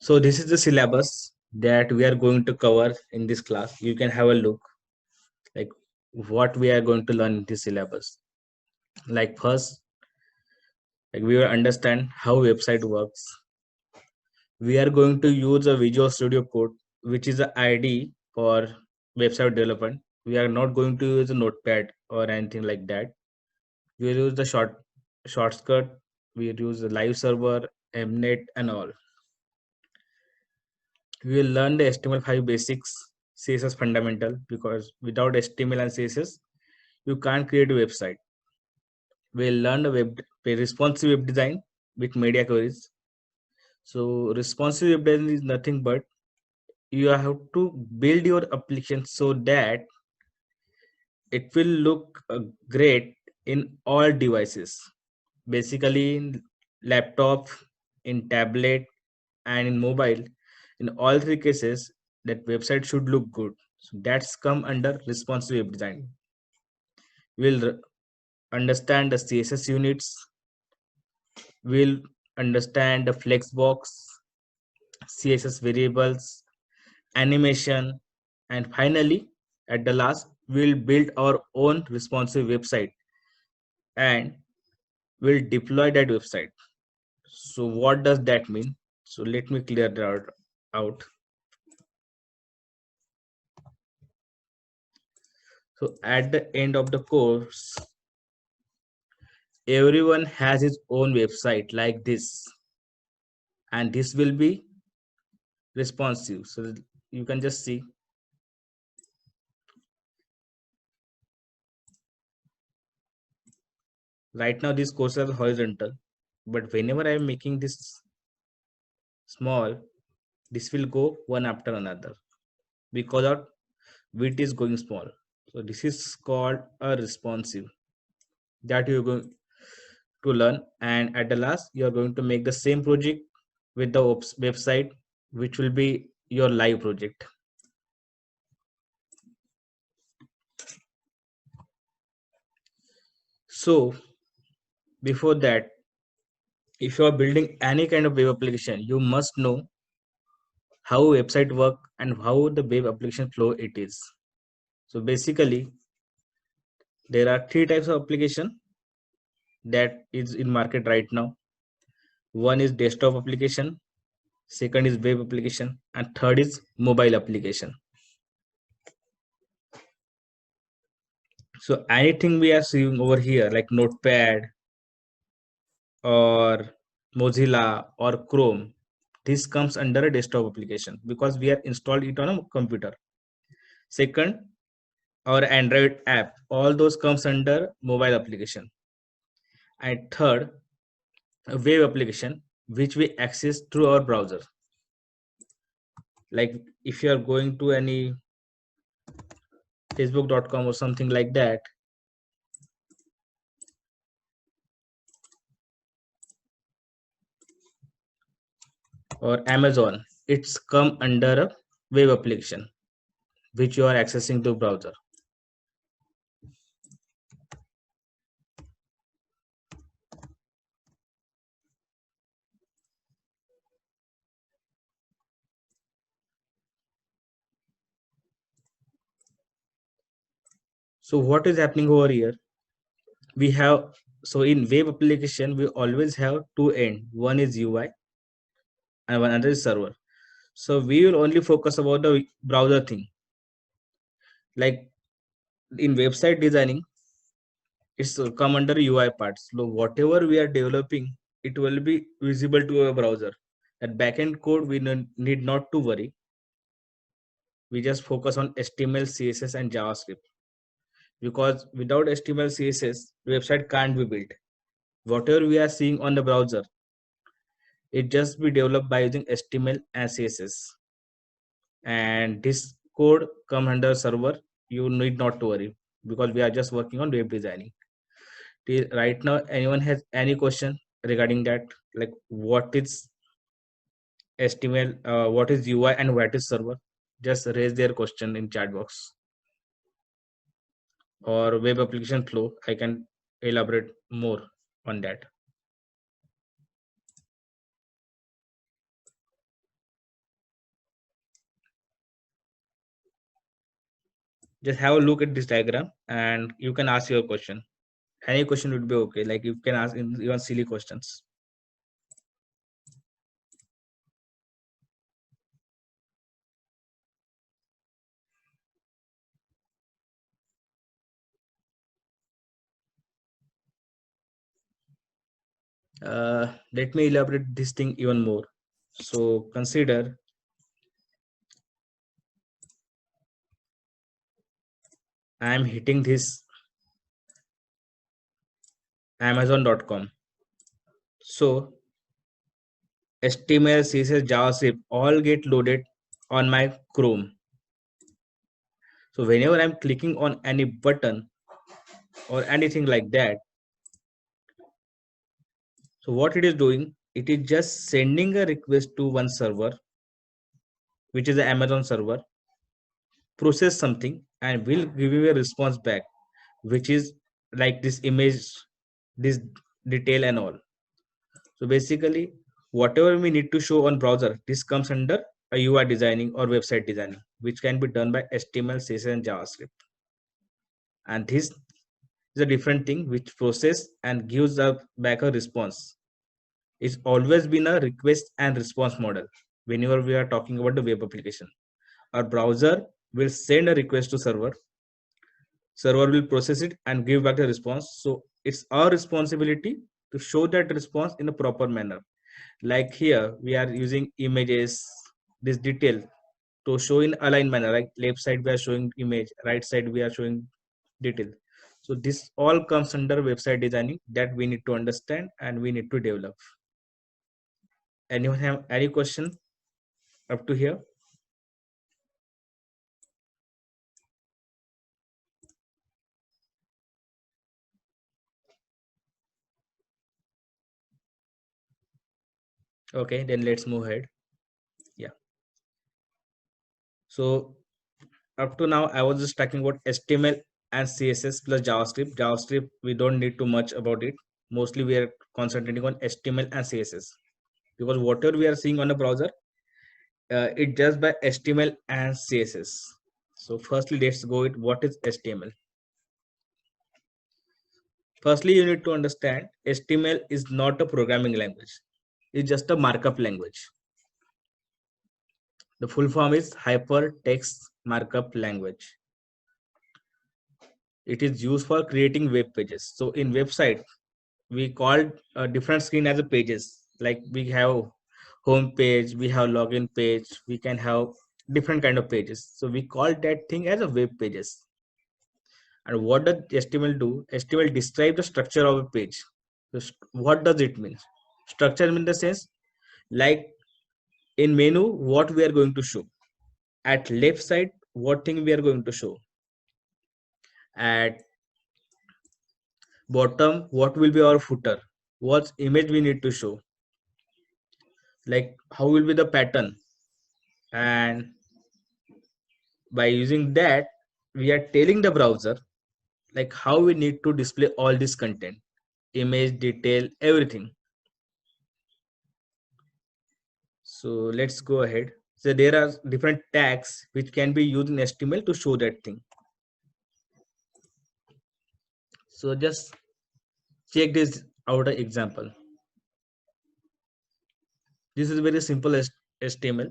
So this is the syllabus that we are going to cover in this class. You can have a look like what we are going to learn in this syllabus. Like first, like we will understand how website works. We are going to use a Visual Studio Code, which is the ID for website development. We are not going to use a notepad or anything like that. We will use the shortcut. We will use the live server, Mnet, and all. We will learn the HTML5 basics, CSS fundamental, because without HTML and CSS, you can't create a website. We'll learn the responsive web design with media queries. So responsive web design is nothing but you have to build your application so that it will look great in all devices. Basically, in laptop, in tablet, and in mobile. In all three cases, that website should look good. So that's come under responsive web design. We'll understand the CSS units. We'll understand the flexbox, CSS variables, animation, and finally, at the last, we'll build our own responsive website and we'll deploy that website. So what does that mean? So let me clear that out. So at the end of the course, everyone has his own website like this, and this will be responsive. So you can just see right now these courses are horizontal, but whenever I am making this small, this will go one after another because of width is going small. So this is called a responsive that you're going to learn, and at the last you are going to make the same project with the website, which will be your live project. So before that, if you are building any kind of web application, you must know how website work and how the web application flow it is. So basically, there are three types of application that is in market right now. One is desktop application, second is web application, and third is mobile application. So anything we are seeing over here like Notepad or Mozilla or Chrome, this comes under a desktop application because we are installed it on a computer. Second, our Android app, all those comes under mobile application. And third, a web application which we access through our browser. Like if you are going to any facebook.com or something like that, or Amazon, it's come under a web application which you are accessing through browser. So what is happening over here? We have, so in web application we always have two end, one is UI and one other is server. So we will only focus about the browser thing. Like in website designing, it's come under UI parts. So whatever we are developing, it will be visible to a browser. That backend code we need not to worry. We just focus on HTML, CSS, and JavaScript because without HTML, CSS, website can't be built. Whatever we are seeing on the browser, it just be developed by using HTML and CSS. And this code come under server. You need not to worry because we are just working on web designing. Right now, anyone has any question regarding that? Like what is HTML, what is UI, and what is server? Just raise their question in chat box. Or web application flow, I can elaborate more on that. Just have a look at this diagram and you can ask your question. Any question would be okay. Like you can ask even silly questions. Let me elaborate this thing even more. So consider I am hitting this Amazon.com. So HTML, CSS, JavaScript all get loaded on my Chrome. So whenever I'm clicking on any button or anything like that, so what it is doing, it is just sending a request to one server, which is the Amazon server, process something and will give you a response back, which is like this image, this detail and all. So basically, whatever we need to show on browser, this comes under a UI designing or website designing, which can be done by HTML, CSS, and JavaScript. And this is a different thing which process and gives back a response. It's always been a request and response model whenever we are talking about the web application. Our browser will send a request to server will process it and give back the response. So it's our responsibility to show that response in a proper manner. Like here, we are using images, this detail to show in aligned manner. Like left side, we are showing image, right side, we are showing detail. So this all comes under website designing that we need to understand and we need to develop. Anyone have any question up to here? Okay, then let's move ahead. Yeah. So up to now, I was just talking about HTML and CSS plus JavaScript. JavaScript, we don't need too much about it. Mostly we are concentrating on HTML and CSS because whatever we are seeing on the browser, it does by HTML and CSS. So firstly, let's go with what is HTML. Firstly, you need to understand HTML is not a programming language. It's just a markup language. The full form is Hypertext Markup Language. It is used for creating web pages. So in website, we called a different screen as a pages. Like we have home page, we have login page, we can have different kind of pages. So we call that thing as a web pages. And what does HTML do? HTML describe the structure of a page. So what does it mean? Structure in the sense like in menu, what we are going to show. At left side, what thing we are going to show. At bottom, what will be our footer? What image we need to show? Like how will be the pattern? And by using that, we are telling the browser like how we need to display all this content, image, detail, everything. So let's go ahead. So there are different tags which can be used in HTML to show that thing. So just check this out an example. This is very simple as HTML.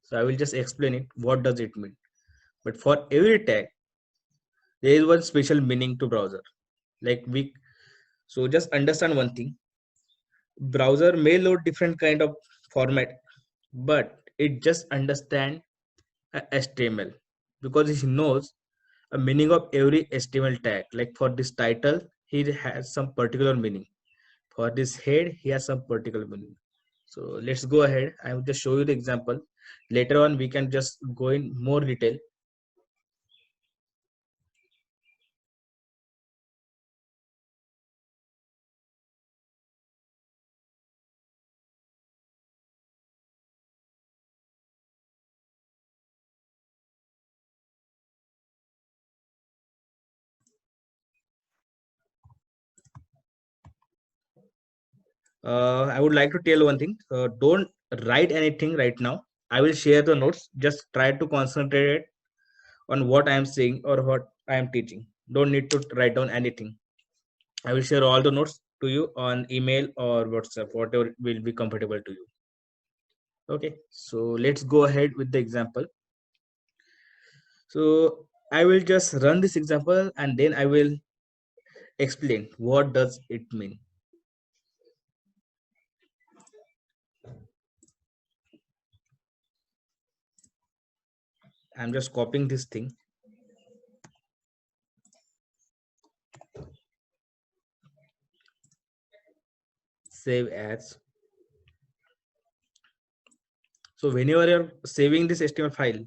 So I will just explain it. What does it mean? But for every tag, there is one special meaning to browser. Like so just understand one thing. Browser may load different kind of format, but it just understand HTML because he knows a meaning of every HTML tag. Like for this title, he has some particular meaning. For this head, he has some particular meaning. So let's go ahead. I will just show you the example. Later on, we can just go in more detail. I would like to tell one thing. Don't write anything right now. I will share the notes. Just try to concentrate on what I am saying or what I am teaching. Don't need to write down anything. I will share all the notes to you on email or WhatsApp, whatever will be comfortable to you. Okay, so let's go ahead with the example. So I will just run this example and then I will explain what does it mean. I'm just copying this thing. Save as. So whenever you're saving this HTML file,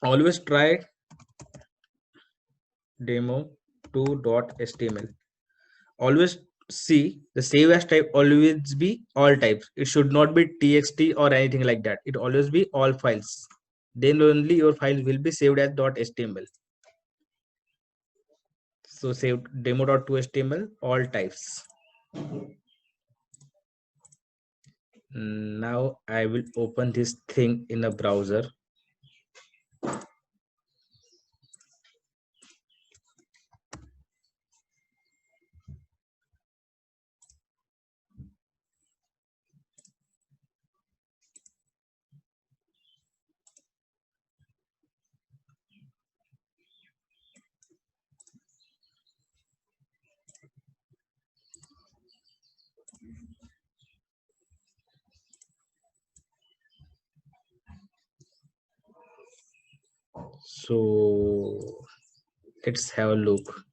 always try demo2.html. Always see the save as type always be all types. It should not be txt or anything like that. It always be all files. Then only your file will be saved as .html. So save demo.2html all types. Now I will open this thing in a browser. So let's have a look.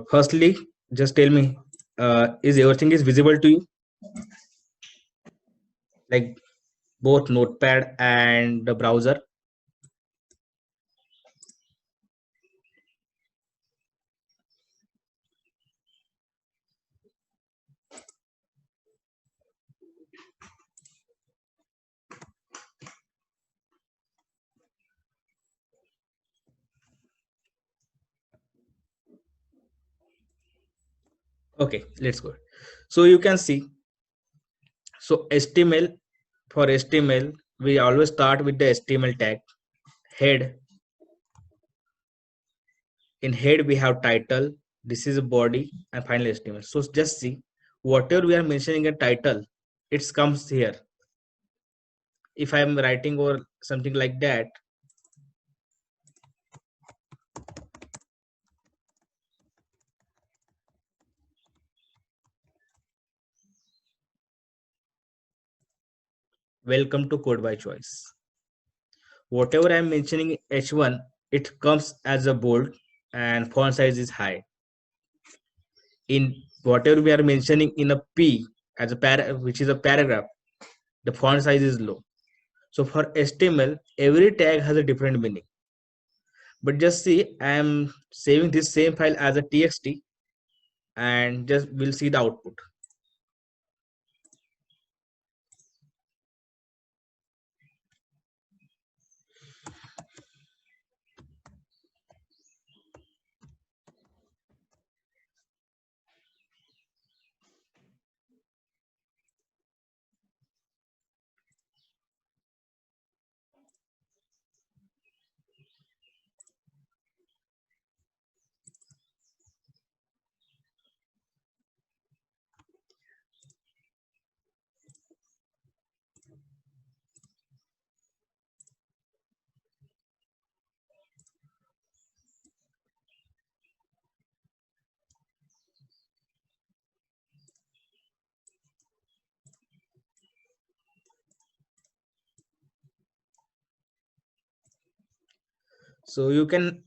Firstly, just tell me, is everything is visible to you? Like both Notepad and the browser? Okay, let's go. So you can see, so HTML, for HTML, we always start with the HTML tag, head. In head, we have title, this is a body, and finally HTML. So just see, whatever we are mentioning a title, it comes here. If I am writing or something like that, welcome to Code by Choice. Whatever I'm mentioning H1, it comes as a bold and font size is high. In whatever we are mentioning in a P as a which is a paragraph, the font size is low. So for HTML, every tag has a different meaning. But just see, I am saving this same file as a txt and just we'll see the output. So you can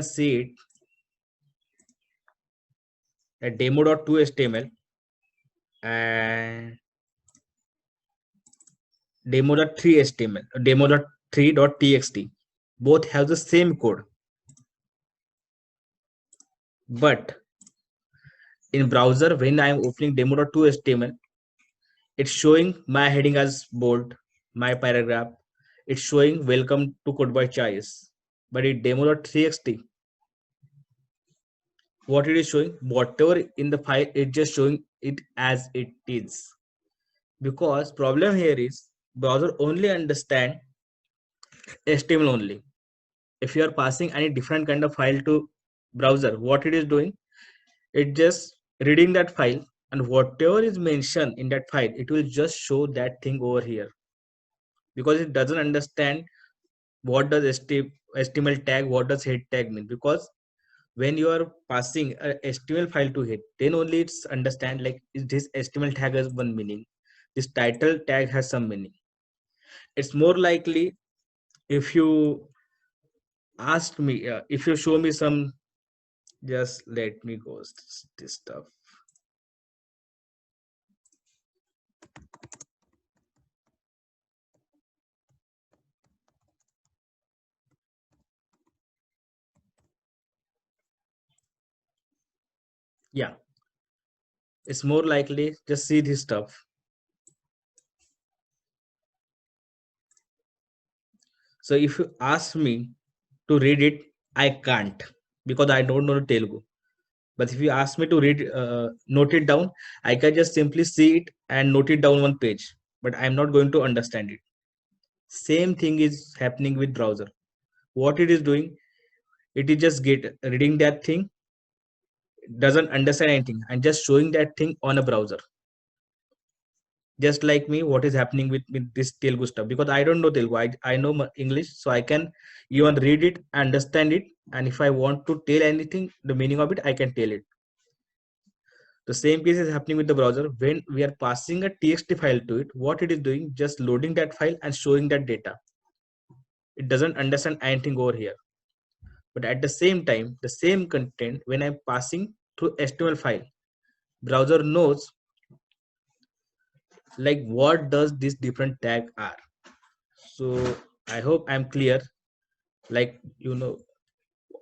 see it at demo.2html and demo.3html, demo.3.txt. Both have the same code, but in browser when I am opening demo.2html, it's showing my heading as bold, my paragraph. It's showing welcome to Code by Choice. But in demo.txt, what it is showing, whatever in the file, it's just showing it as it is. because problem here is browser only understand HTML only. If you are passing any different kind of file to browser, what it is doing, it just reading that file, and whatever is mentioned in that file, it will just show that thing over here, because it doesn't understand what does HTML tag, what does head tag mean. Because when you are passing a HTML file to head, then only it's understand like this HTML tag has one meaning, this title tag has some meaning. It's more likely if you ask me, if you show me some, just let me go this stuff. Yeah, it's more likely just see this stuff. So if you ask me to read it, I can't, because I don't know Telugu. But if you ask me to read, note it down, I can just simply see it and note it down one page, but I'm not going to understand it. Same thing is happening with browser. What it is doing, it is just get reading that thing, doesn't understand anything, and just showing that thing on a browser. Just like me, what is happening with this Telugu stuff, because I don't know Telugu, I know English, so I can even read it, understand it, and if I want to tell anything, the meaning of it, I can tell it. The same case is happening with the browser. When we are passing a txt file to it, what it is doing, just loading that file and showing that data. It doesn't understand anything over here. But at the same time, the same content, when I'm passing through HTML file, browser knows like what does this different tag are. So I hope I'm clear, like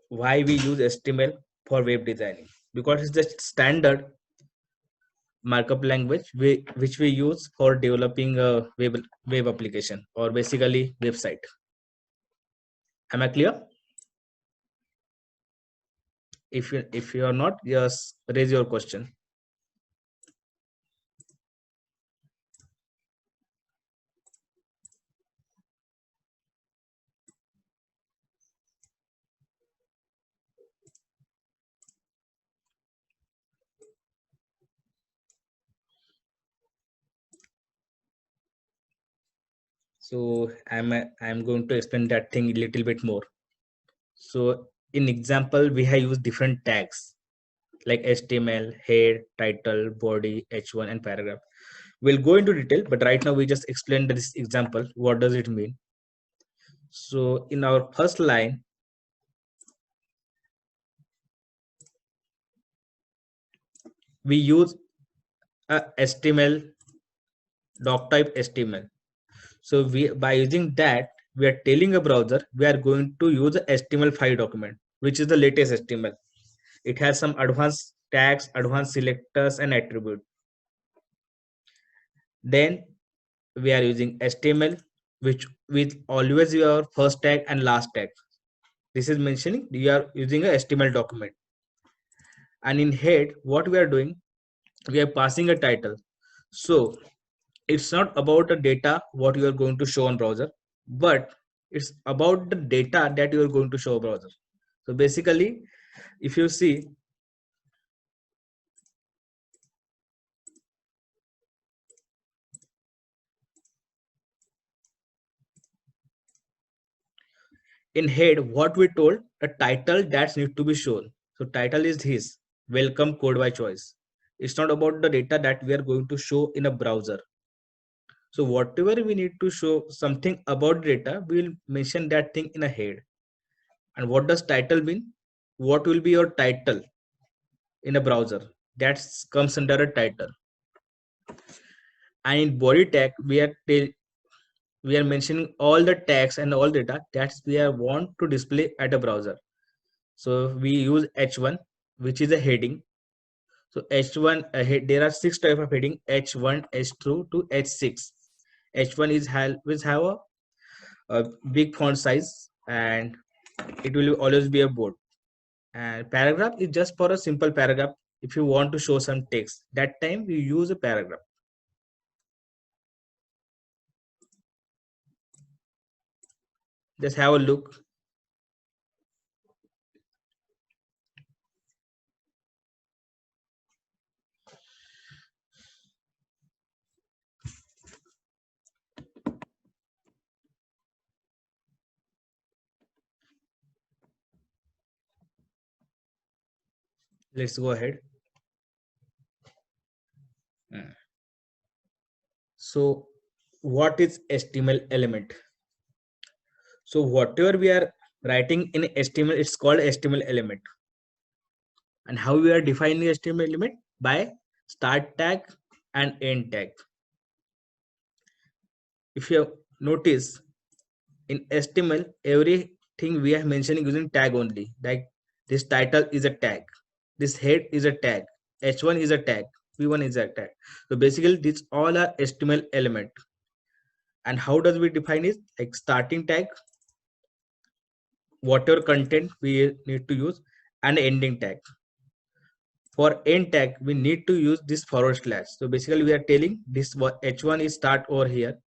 why we use HTML for web designing, because it's the standard markup language which we use for developing a web application, or basically website. Am I clear? If you are not, just raise your question. So I'm going to explain that thing a little bit more. So in example, we have used different tags like HTML, head, title, body, h1, and paragraph. We'll go into detail, but right now we just explain this example. What does it mean? So in our first line, we use a HTML doc type HTML. So we, by using that, we are telling a browser we are going to use a HTML5 document, which is the latest HTML. It has some advanced tags, advanced selectors, and attribute. Then we are using HTML, which will always your first tag and last tag. This is mentioning you are using a HTML document. And in head, what we are doing, we are passing a title. So it's not about the data what you are going to show on browser, but it's about the data that you are going to show browser. So basically, if you see in head, what we told, a title that needs to be shown. So title is his welcome code by choice. It's not about the data that we are going to show in a browser. So whatever we need to show something about data, we will mention that thing in a head. And what does title mean? What will be your title in a browser? That comes under a title. And in body tag, we are mentioning all the tags and all data that we are want to display at a browser. So we use h1, which is a heading. So h1 there are 6 type of heading: h1, h2 to h6. H1 is will have a big font size, and it will always be a bold. And paragraph is just for a simple paragraph. If you want to show some text, that time we use a paragraph. Just have a look. Let's go ahead. Mm. So what is HTML element? So whatever we are writing in HTML, it's called HTML element. And how we are defining HTML element? By start tag and end tag. If you notice, in HTML, everything we are mentioning using tag only. Like this title is a tag, this head is a tag, h1 is a tag, p1 is a tag. So basically, these all are HTML element. And how does we define it? Like starting tag, whatever content we need to use, and ending tag. For end tag, we need to use this forward slash. So basically, we are telling this h1 is start over here,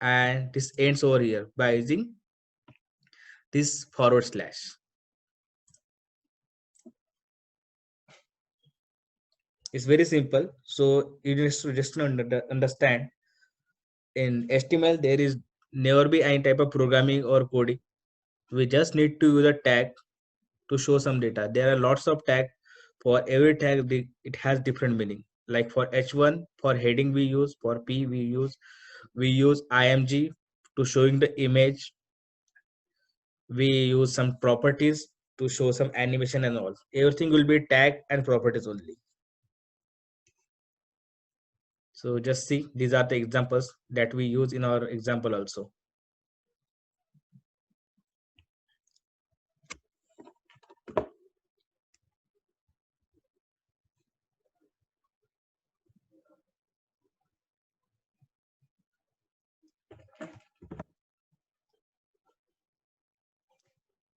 and this ends over here by using this forward slash. It's very simple. So you just to understand, in HTML there is never be any type of programming or coding. We just need to use a tag to show some data. There are lots of tag. For every tag, it has different meaning. Like for h1, for heading we use. For p we use img to showing the image. We use some properties to show some animation and all. Everything will be tag and properties only. So just see, these are the examples that we use in our example also.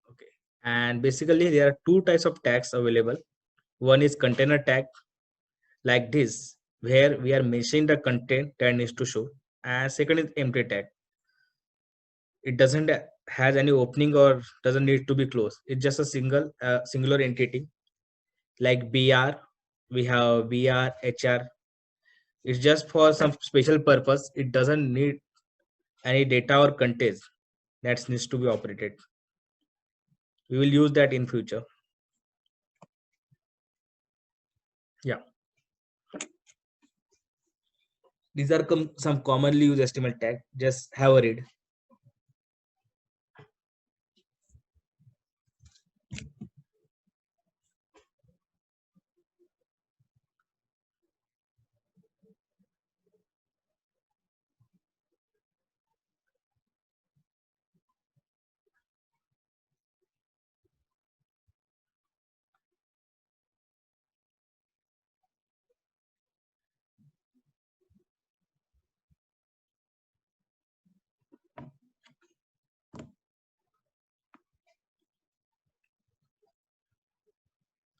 Okay. And basically there are two types of tags available. One is container tag, like this, where we are mentioning the content that needs to show. And second is empty tag. It doesn't has any opening or doesn't need to be closed. It's just a singular entity. Like br, we have br, hr. It's just for some special purpose. It doesn't need any data or content that needs to be operated. We will use that in future. Yeah, these are some commonly used HTML tag. Just have a read.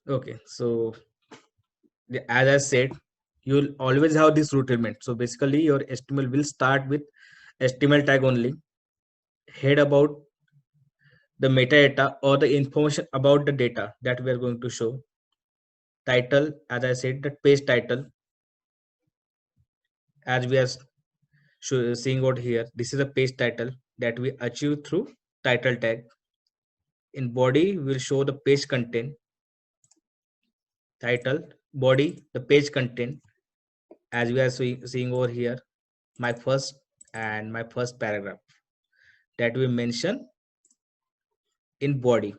Okay, so as I said, you'll always have this root element. So basically your HTML will start with HTML tag only. Head about the metadata or the information about the data that we are going to show. Title, as I said, the page title, as we are seeing out here, this is a page title that we achieve through title tag. In body, we'll show the page content. Title, body, the page content, as we are seeing over here, my first paragraph that we mention in body.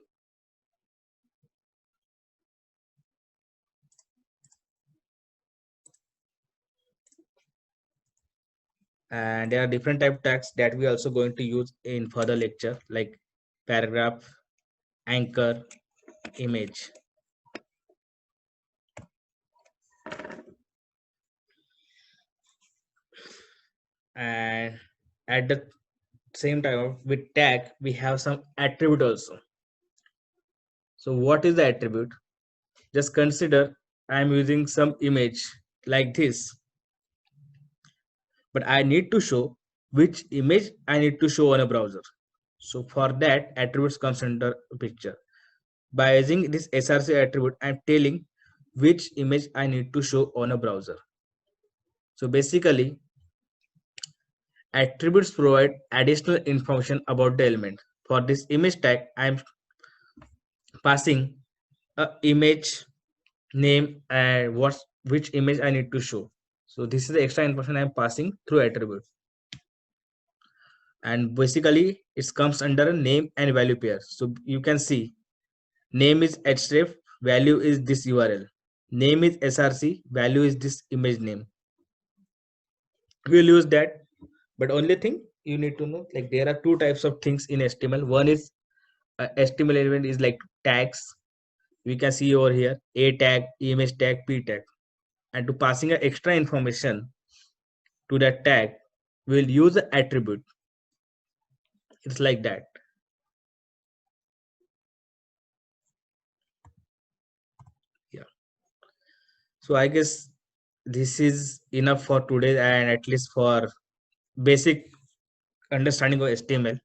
And there are different type tags that we are also going to use in further lecture, like paragraph, anchor, image. And at the same time, with tag we have some attribute also. So what is the attribute? Just consider I'm using some image like this, but I need to show which image I need to show on a browser. So for that, attributes comes under picture. By using this src attribute, I'm telling which image I need to show on a browser. So basically, attributes provide additional information about the element. For this image tag, I'm passing a image name and which image I need to show. So this is the extra information I'm passing through attribute. And basically it comes under a name and value pair. So you can see name is href, value is this URL. Name is src, value is this image name. We'll use that, but only thing you need to know, like there are two types of things in HTML. One is HTML element is like tags. We can see over here a tag, image tag, p tag, and to passing an extra information to that tag, we'll use the attribute. It's like that. Yeah. So I guess this is enough for today, and at least for basic understanding of HTML.